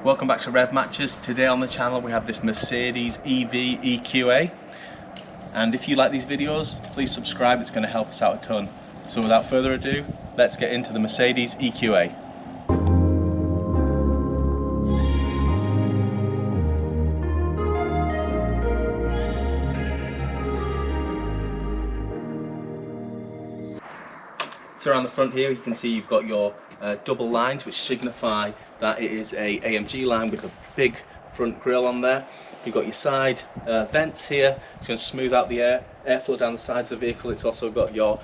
Welcome back to Rev Matchers. Today on the channel we have this Mercedes EV EQA, and if you like these videos, please subscribe. It's going to help us out a ton. So without further ado, let's get into the Mercedes EQA. So around the front here you can see you've got your double lines, which signify that it is a AMG line with a big front grille on there. You've got your side vents here. It's going to smooth out the airflow down the sides of the vehicle. It's also got your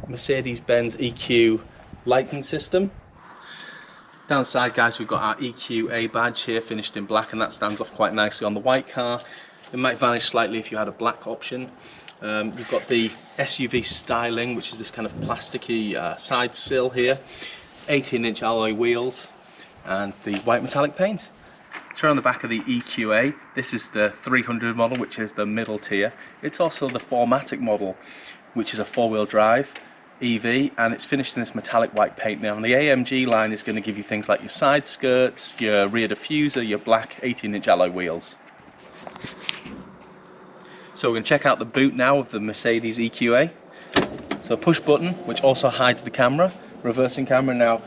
Mercedes-Benz EQA lighting system. Down the side, guys, we've got our EQA badge here finished in black, and that stands off quite nicely on the white car. It might vanish slightly if you had a black option. You've got the SUV styling, which is this kind of plasticky side sill here, 18-inch alloy wheels, and the white metallic paint. So on the back of the EQA, this is the 300 model, which is the middle tier. It's also the 4MATIC model, which is a four-wheel drive EV, and it's finished in this metallic white paint. Now, the AMG line is going to give you things like your side skirts, your rear diffuser, your black 18-inch alloy wheels. So we're going to check out the boot now of the Mercedes EQA. So push button, which also hides the camera, reversing camera. Now,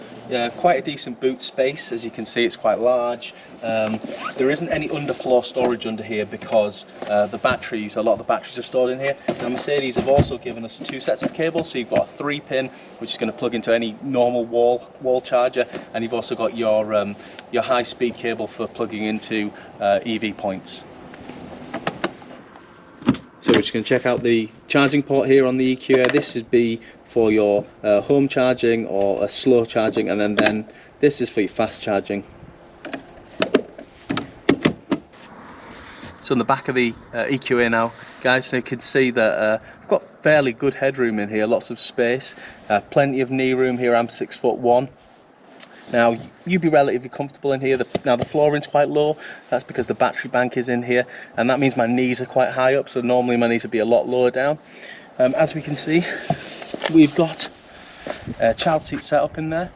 quite a decent boot space. As you can see, it's quite large. There isn't any underfloor storage under here because a lot of the batteries are stored in here. Now, Mercedes have also given us two sets of cables. So you've got a 3-pin, which is going to plug into any normal wall charger, and you've also got your high-speed cable for plugging into EV points. So we're just going to check out the charging port here on the EQA. This would be for your home charging or a slow charging, and then this is for your fast charging. So in the back of the EQA now, guys, so you can see that we've got fairly good headroom in here, lots of space, plenty of knee room here. I'm 6'1". Now, you'd be relatively comfortable in here. Now the flooring's quite low. That's because the battery bank is in here, and that means my knees are quite high up, so normally my knees would be a lot lower down. As we can see, we've got a child seat set up in there,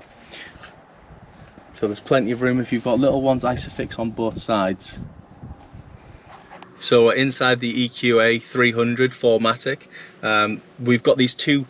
so there's plenty of room if you've got little ones. Isofix on both sides. So inside the EQA 300 4MATIC, we've got these two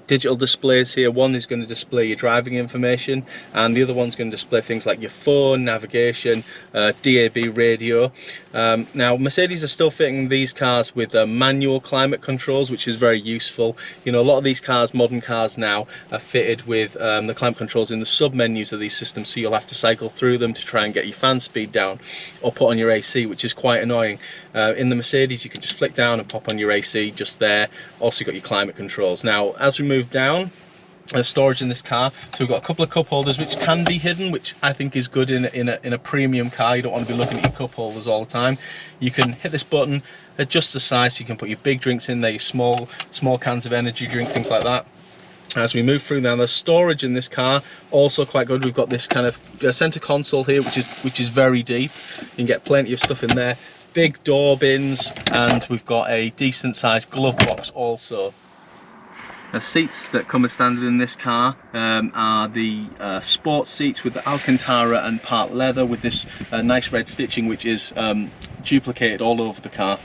digital displays here. One is going to display your driving information, and the other one's going to display things like your phone, navigation, DAB radio. Now, Mercedes are still fitting these cars with manual climate controls, which is very useful. You know, a lot of these cars, modern cars now, are fitted with the climate controls in the sub-menus of these systems, so you'll have to cycle through them to try and get your fan speed down or put on your AC, which is quite annoying. In the Mercedes, you can just flick down and pop on your AC just there. Also, you've got your climate controls. Now, as we move down, storage in this car, so we've got a couple of cup holders which can be hidden, which I think is good in a premium car. You don't want to be looking at your cup holders all the time. You can hit this button, adjust the size, so you can put your big drinks in there, your small cans of energy drink, things like that. As we move through now, the storage in this car also quite good. We've got this kind of center console here, which is very deep. You can get plenty of stuff in there. Big door bins, and we've got a decent sized glove box also. The seats that come as standard in this car are the sports seats with the Alcantara and part leather with this nice red stitching, which is duplicated all over the car.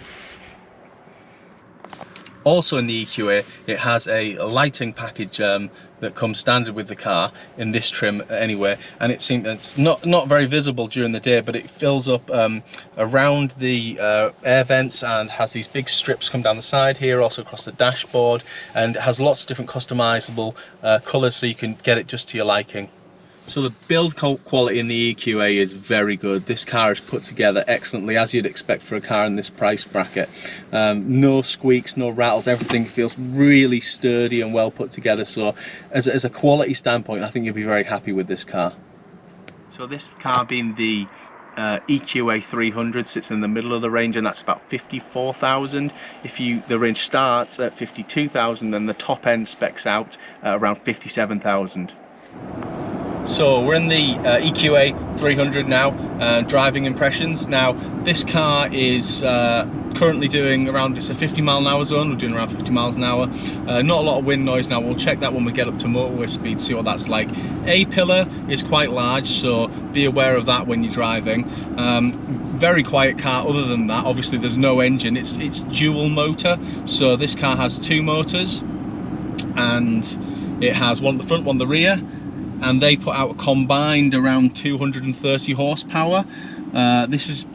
Also in the EQA, it has a lighting package that comes standard with the car in this trim anyway, and it seems it's not very visible during the day, but it fills up around the air vents and has these big strips come down the side here, also across the dashboard, and it has lots of different customizable colors, so you can get it just to your liking. So the build quality in the EQA is very good. This car is put together excellently, as you'd expect for a car in this price bracket. No squeaks, no rattles, everything feels really sturdy and well put together. So as a quality standpoint, I think you'll be very happy with this car. So this car, being the EQA 300, sits in the middle of the range, and that's about 54,000. The range starts at 52,000, then the top end specs out at around 57,000. So we're in the EQA 300 now, driving impressions. Now this car is currently doing around, it's a 50-mile-an-hour zone, we're doing around 50 miles an hour. Not a lot of wind noise. Now we'll check that when we get up to motorway speed, see what that's like. A-pillar is quite large, so be aware of that when you're driving. Very quiet car. Other than that, obviously there's no engine, it's dual motor, so this car has 2 motors, and it has one at the front, one at the rear, and they put out a combined around 230 horsepower. This is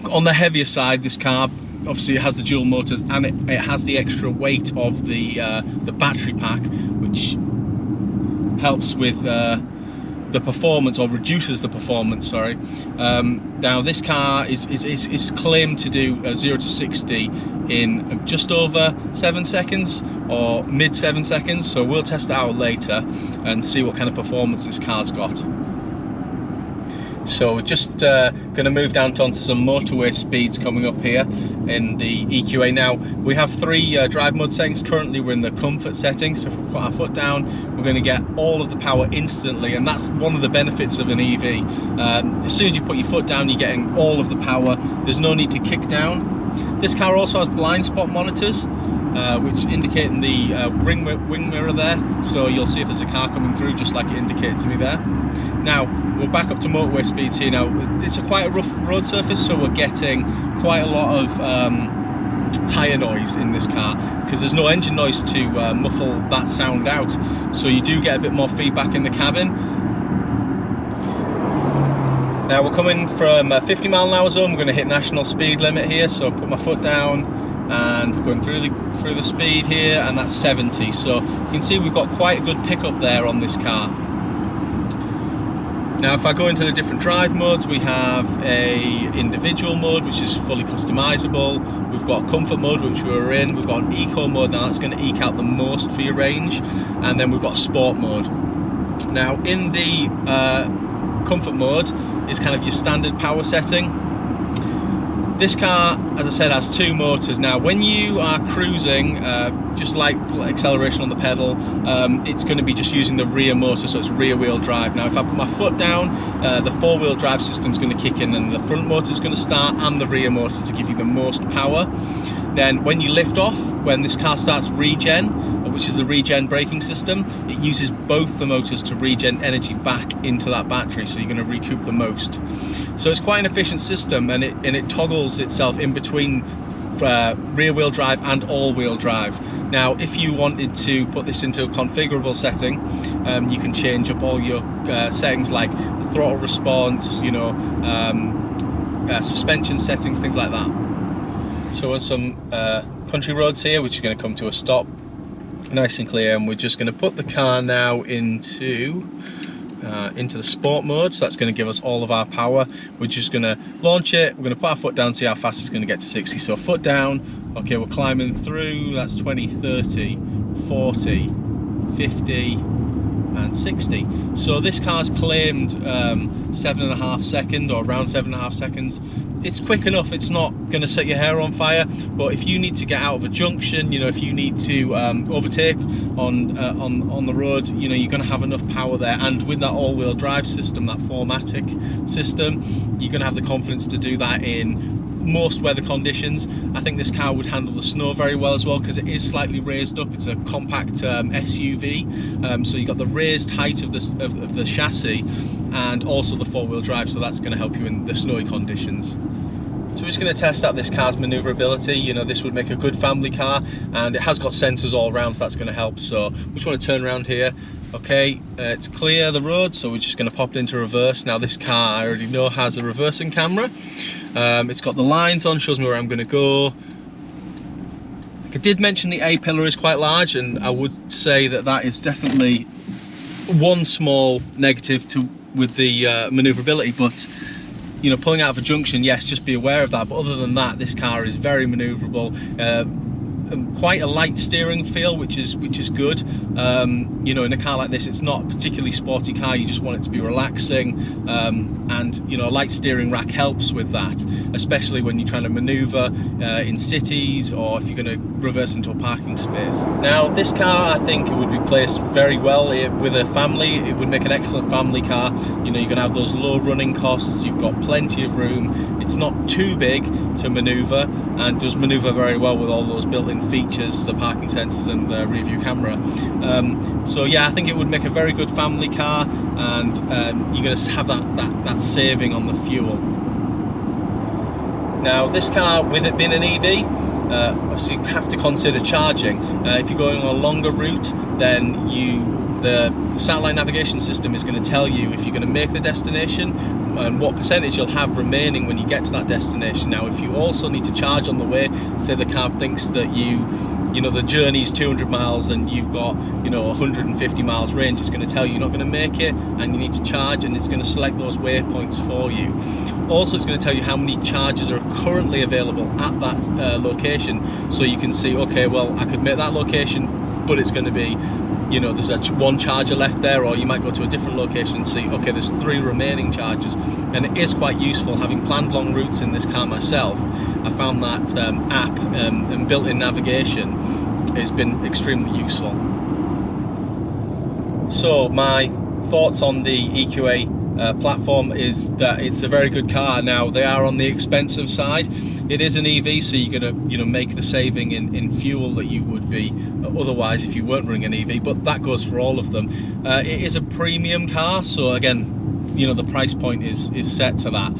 on the heavier side, this car. Obviously it has the dual motors, and it has the extra weight of the battery pack, which helps with the performance, or reduces the performance, sorry. Now this car is claimed to do 0 to 60 in just over 7 seconds, or mid 7 seconds, so we'll test it out later and see what kind of performance this car's got. So we're just going to move down onto some motorway speeds coming up here in the EQA. Now we have 3 drive mode settings. Currently we're in the comfort setting, so if we put our foot down, we're going to get all of the power instantly, and that's one of the benefits of an EV. As soon as you put your foot down, you're getting all of the power. There's no need to kick down. This car also has blind spot monitors, which indicate the wing mirror there, so you'll see if there's a car coming through, just like it indicated to me there. Now we're back up to motorway speeds here. Now it's quite a rough road surface, so we're getting quite a lot of tyre noise in this car, because there's no engine noise to muffle that sound out, so you do get a bit more feedback in the cabin. Now we're coming from a 50-mile-an-hour zone. We're going to hit national speed limit here, so I'll put my foot down, and we're going through the speed here, and that's 70. So you can see we've got quite a good pickup there on this car. Now if I go into the different drive modes, we have a individual mode, which is fully customizable. We've got comfort mode, which we were in. We've got an eco mode. Now that's going to eke out the most for your range, and then we've got sport mode. Now in the comfort mode is kind of your standard power setting. This car, as I said, has 2 motors. Now when you are cruising, just like acceleration on the pedal, it's going to be just using the rear motor, so it's rear wheel drive. Now if I put my foot down, the 4-wheel drive system is going to kick in, and the front motor is going to start, and the rear motor, to give you the most power. Then when you lift off, when this car starts regen, which is the regen braking system, it uses both the motors to regen energy back into that battery, so you're going to recoup the most. So it's quite an efficient system, and it toggles itself in between rear wheel drive and all wheel drive. Now if you wanted to put this into a configurable setting, you can change up all your settings, like throttle response, you know, suspension settings, things like that. So on some country roads here, which is going to come to a stop nice and clear, and we're just going to put the car now into the sport mode. So that's going to give us all of our power. We're just going to launch it, we're going to put our foot down, see how fast it's going to get to 60. So foot down, okay, we're climbing through, that's 20, 30, 40, 50 and 60. So this car's claimed 7.5 seconds, or around 7.5 seconds. It's quick enough, it's not going to set your hair on fire, but if you need to get out of a junction, you know, if you need to overtake on the road, you know, you're going to have enough power there. And with that all-wheel drive system, that 4MATIC system, you're going to have the confidence to do that in most weather conditions. I think this car would handle the snow very well as well, because it is slightly raised up. It's a compact SUV, so you've got the raised height of the chassis, and also the 4-wheel drive, so that's going to help you in the snowy conditions. So we're just going to test out this car's manoeuvrability. You know, this would make a good family car, and it has got sensors all around, so that's going to help. So we just want to turn around here. Okay, it's clear the road, so we're just going to pop it into reverse. Now this car, I already know, has a reversing camera. It's got the lines on, shows me where I'm going to go. I did mention the A-pillar is quite large, and I would say that that is definitely one small negative with the manoeuvrability, but you know, pulling out of a junction, yes, just be aware of that. But other than that, this car is very manoeuvrable. quite a light steering feel, which is good. You know, in a car like this, it's not a particularly sporty car, you just want it to be relaxing, and you know, a light steering rack helps with that, especially when you're trying to maneuver in cities, or if you're going to reverse into a parking space. Now this car, I think it would be placed very well with a family. It would make an excellent family car. You know, you're going to have those low running costs, you've got plenty of room, it's not too big to maneuver, and does maneuver very well with all those built-in features, the parking sensors and the rear view camera. So yeah, I think it would make a very good family car, and you're going to have that saving on the fuel. Now this car, with it being an EV, obviously you have to consider charging. If you're going on a longer route, then the satellite navigation system is going to tell you if you're going to make the destination and what percentage you'll have remaining when you get to that destination. Now if you also need to charge on the way, say the car thinks that you know, the journey's 200 miles and you've got, you know, 150 miles range, it's going to tell you you're not going to make it and you need to charge, and it's going to select those waypoints for you. Also, it's going to tell you how many charges are currently available at that location, so you can see, okay, well, I could make that location, but it's going to be, you know, there's one charger left there, or you might go to a different location and see, okay, there's 3 remaining charges. And it is quite useful. Having planned long routes in this car myself, I found that app and built-in navigation has been extremely useful. So my thoughts on the EQA platform is that it's a very good car. Now they are on the expensive side. It is an EV, so you're going to, you know, make the saving in fuel that you would be otherwise if you weren't running an EV, but that goes for all of them. It is a premium car, so again, you know, the price point is set to that.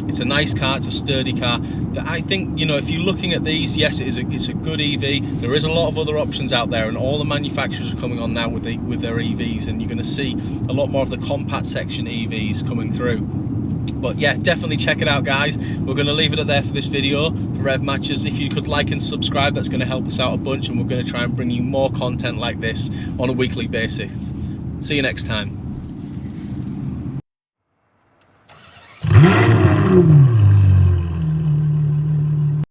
It's a nice car, it's a sturdy car. I think, you know, if you're looking at these, yes, it's a good EV. There is a lot of other options out there, and all the manufacturers are coming on now with their EVs, and you're going to see a lot more of the compact section EVs coming through. But yeah, definitely check it out, guys. We're going to leave it there for this video for Rev Matchers. If you could like and subscribe, that's going to help us out a bunch, and we're going to try and bring you more content like this on a weekly basis. See you next time.